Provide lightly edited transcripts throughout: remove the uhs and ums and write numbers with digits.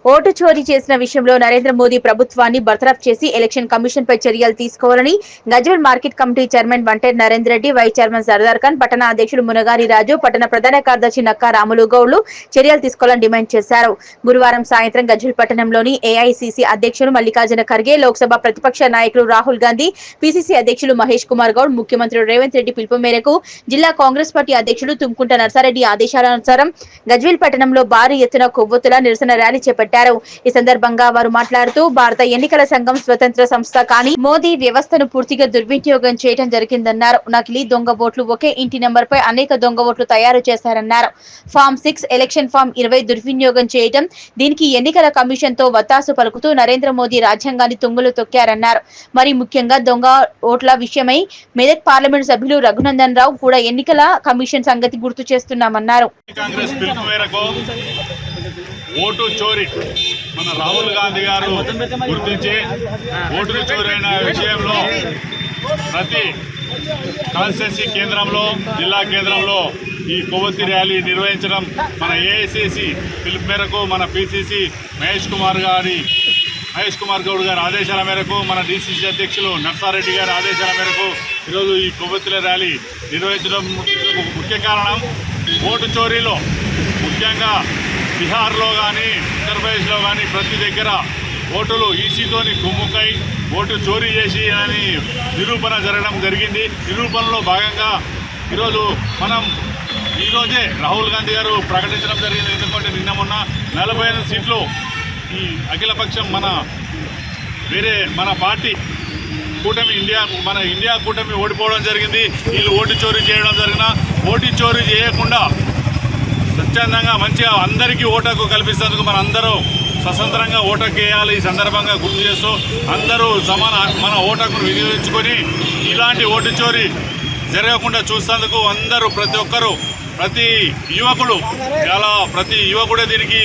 Vote చోరీ చేసిన విషయంలో నరేంద్ర మోదీ ప్రభుత్వాన్ని బర్తరఫ్ చేసి ఎలక్షన్ కమిషన్ పై చర్యలు తీసుకోవాలని Gajwel market committee chairman Vanteru Narender Reddy, vice chairman Sardar Khan, పట్టణ అధ్యక్షుడు మునగాని రాజు, పట్టణ ప్రధాన కార్యదర్శి నక్కా రాములు గౌడ్లు చర్యలు తీసుకోవాలని డిమాండ్ చేశారు. గురువారం సాయంత్రం గజ్వేల్ పట్టణంలోని ఏఐసీసీ అధ్యక్షుడు మల్లికార్జున ఖర్గే, లోక్సభ ప్రతిపక్ష నాయకులు రాహుల్ గాంధీ, పీసీసీ అధ్యక్షులు మహేష్ కుమార్ గౌడ్, ముఖ్యమంత్రి రేవంత్ రెడ్డి పిలుపు మేరకు జిల్లా కాంగ్రెస్ పార్టీ అధ్యక్షుడు తుమ్కుంట నర్సారెడ్డి ఆదేశానుసారం గజ్వేల్ పట్టణంలో భారీ ఎత్తున కొవ్వొత్తుల నిరసన ర్యాలీ చేపట్టారు. ఈ సందర్భంగా వారు మాట్లాడుతూ భారత ఎన్నికల సంఘం స్వతంత్ర సంస్థ కానీ మోదీ వ్యవస్థను పూర్తిగా దుర్వినియోగం చేయడం జరిగిందన్నారు. నకిలీ దొంగ ఓట్లు ఒకే ఇంటి నెంబర్పై అనేక దొంగ ఓట్లు తయారు చేశారన్నారు. ఫామ్ 6 ఎలక్షన్ ఫామ్ 20 దుర్వినియోగం చేయడం, దీనికి ఎన్నికల కమిషన్ తో వత్తాసు పలుకుతూ నరేంద్ర మోదీ రాజ్యాంగాన్ని తుంగలు తొక్కారన్నారు. మరి ముఖ్యంగా దొంగ ఓట్ల విషయమై మెదక్ పార్లమెంట్ సభ్యులు రఘునందన్ రావు కూడా ఎన్నికల కమిషన్ సంగతి గుర్తు చేస్తున్నామన్నారు. ఓటు చోరీ మన రాహుల్ గాంధీ గారు గుర్తించి ఓటు చోరైన విషయంలో ప్రతి కాన్స్టిట్యున్సీ కేంద్రంలో, జిల్లా కేంద్రంలో ఈ కొవ్వొత్తి ర్యాలీ నిర్వహించడం మన ఏఐసిసి పిలుపు మేరకు మన పిసిసి మహేష్ కుమార్ గౌడ్ గారి ఆదేశాల మేరకు, మన డిసిసి అధ్యక్షులు నర్సారెడ్డి గారి ఆదేశాల మేరకు ఈరోజు ఈ కొవ్వొత్తుల ర్యాలీ నిర్వహించడం ముఖ్య కారణం ఓటు చోరీలో ముఖ్యంగా బీహార్లో కానీ ఉత్తరప్రదేశ్లో కానీ ప్రతి దగ్గర ఓటులు ఈసీతోని కుమ్ముకై ఓటు చోరీ చేసి అని నిరూపణ జరగడం జరిగింది. నిరూపణలో భాగంగా ఈరోజే రాహుల్ గాంధీ గారు ప్రకటించడం జరిగింది. ఎందుకంటే నిన్న మొన్న 45 సీట్లు ఈ అఖిలపక్షం మన పార్టీ కూటమి ఇండియా కూటమి ఓడిపోవడం జరిగింది. వీళ్ళు ఓటు చోరీ చేయడం జరిగిన ఓటు చోరీ చేయకుండా స్వచ్ఛందంగా మంచిగా అందరికీ ఓటకు కల్పిస్తేందుకు అందరూ స్వతంత్రంగా ఓటకు వేయాలి. ఈ సందర్భంగా గుర్తు చేస్తూ అందరూ మన ఓటకును వినియోగించుకొని ఇలాంటి ఓటు చోరీ జరగకుండా చూసేందుకు అందరూ ప్రతి యువకుడే దీనికి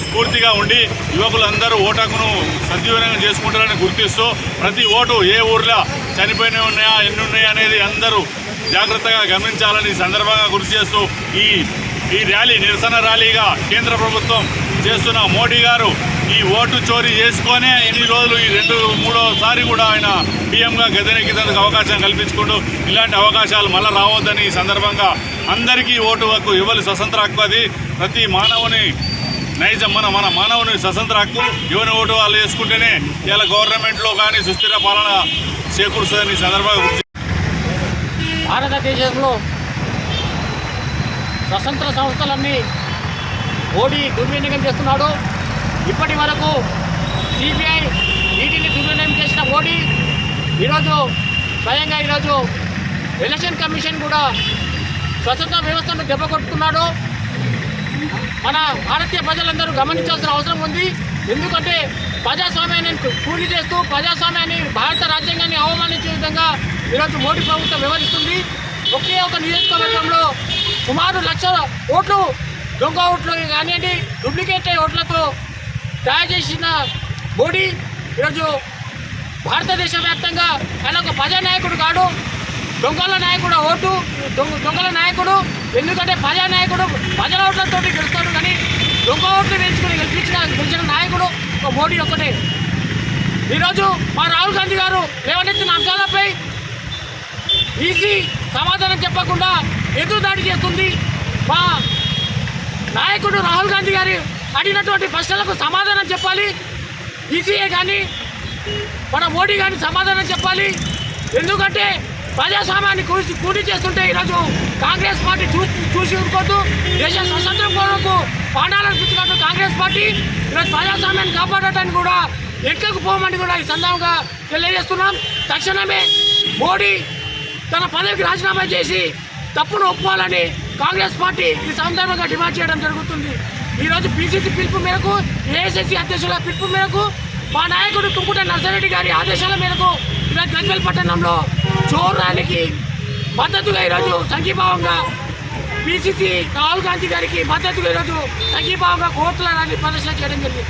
స్ఫూర్తిగా ఉండి యువకులందరూ ఓటకును సద్వినియోగం చేసుకుంటారని గుర్తిస్తూ ప్రతి ఓటు ఏ ఊర్లో చనిపోయినవి ఉన్నాయా, ఎన్ని ఉన్నాయా అనేది అందరూ జాగ్రత్తగా గమనించాలని సందర్భంగా గుర్తు చేస్తూ ఈ ర్యాలీ నిరసన ర్యాలీగా కేంద్ర ప్రభుత్వం చేస్తున్న మోడీ గారు ఈ ఓటు చోరీ చేసుకొనే ఎన్ని రోజులు ఈ 2-3సారి కూడా ఆయన పీఎంగా గద్దెనెక్కేందుకు అవకాశం కల్పించుకుంటూ ఇలాంటి అవకాశాలు మళ్ళీ రావద్దని ఈ సందర్భంగా అందరికీ ఓటు హక్కు ఇవ్వాలి. స్వతంత్ర హక్కు అది ప్రతి మానవుని నైజం. మన మానవుని స్వతంత్ర హక్కు ఎవరి ఓటు వాళ్ళు వేసుకుంటేనే ఇలా గవర్నమెంట్లో కానీ సుస్థిర పాలన చేకూరుస్తుందని ఈ సందర్భంగా భారతదేశంలో స్వతంత్ర సంస్థలన్నీ మోడీ దుర్వినియోగం చేస్తున్నాడు. ఇప్పటి వరకు సిబిఐ ఈటీని దుర్వినియోగం చేసిన మోడీ స్వయంగా ఈరోజు ఎలక్షన్ కమిషన్ కూడా స్వతంత్ర వ్యవస్థను దెబ్బకొట్టుకున్నాడు. మన భారతీయ ప్రజలందరూ గమనించాల్సిన అవసరం ఉంది. ఎందుకంటే ప్రజాస్వామ్యాన్ని కూలి చేస్తూ ప్రజాస్వామ్యాన్ని, భారత రాజ్యాంగాన్ని అవమానించే విధంగా ఈరోజు మోడీ ప్రభుత్వం వ్యవహరిస్తుంది. ఒకే ఒక నియోజకవర్గంలో సుమారు 1,00,000 ఓట్లు దొంగ ఓట్లు కానివ్వండి, డూప్లికేట్ ఓట్లతో తయారు చేసిన మోడీ ఈరోజు భారతదేశ వ్యాప్తంగా ఆయన ఒక ప్రజానాయకుడు కాడు, దొంగల నాయకుడు. దొంగల నాయకుడు. ఎందుకంటే ప్రజానాయకుడు ప్రజల ఓట్లతో గెలుస్తాడు, కానీ దొంగ ఓట్లు వేయించుకుని గెలిచిన నాయకుడు ఒక మోడీ ఒక్కటే. ఈరోజు మా రాహుల్ గాంధీ గారు లేవనెత్తిన అంశాలపై ఈసీ సమాధానం చెప్పకుండా ఎదురుదాడి చేస్తుంది. మా నాయకుడు రాహుల్ గాంధీ గారు అడిగినటువంటి ప్రశ్నలకు సమాధానం చెప్పాలి. ఈసీఏ కానీ మన మోడీ కానీ సమాధానం చెప్పాలి. ఎందుకంటే ప్రజాస్వామ్యాన్ని కూడి చేస్తుంటే ఈరోజు కాంగ్రెస్ పార్టీ చూసి ఊరుకోవద్దు. దేశ స్వతంత్రం కొరకు ప్రాణాలర్పించినట్టు కాంగ్రెస్ పార్టీ ఈరోజు ప్రజాస్వామ్యాన్ని కాపాడటానికి కూడా ఎక్కకు పోమని కూడా ఈ సందర్భంగా తెలియజేస్తున్నాం. తక్షణమే మోడీ తన పదవికి రాజీనామా చేసి తప్పును ఒప్పుకోవాలని కాంగ్రెస్ పార్టీ ఈ సందర్భంగా డిమాండ్ చేయడం జరుగుతుంది. ఈరోజు పిసిసి పిలుపు మేరకు, ఏఐసిసి అధ్యక్షుల పిలుపు మేరకు, మా నాయకుడు తుమ్కుంట నర్సారెడ్డి గారి ఆదేశాల మేరకు ఈరోజు గజ్వేల్ పట్టణంలో చోర్ ర్యాలీకి మద్దతుగా ఈరోజు సంఘీభావంగా పిసిసి రాహుల్ గాంధీ గారికి మద్దతుగా ఈరోజు సంఘీభావంగా కోర్టుల ర్యాలీ ప్రదర్శన చేయడం జరిగింది.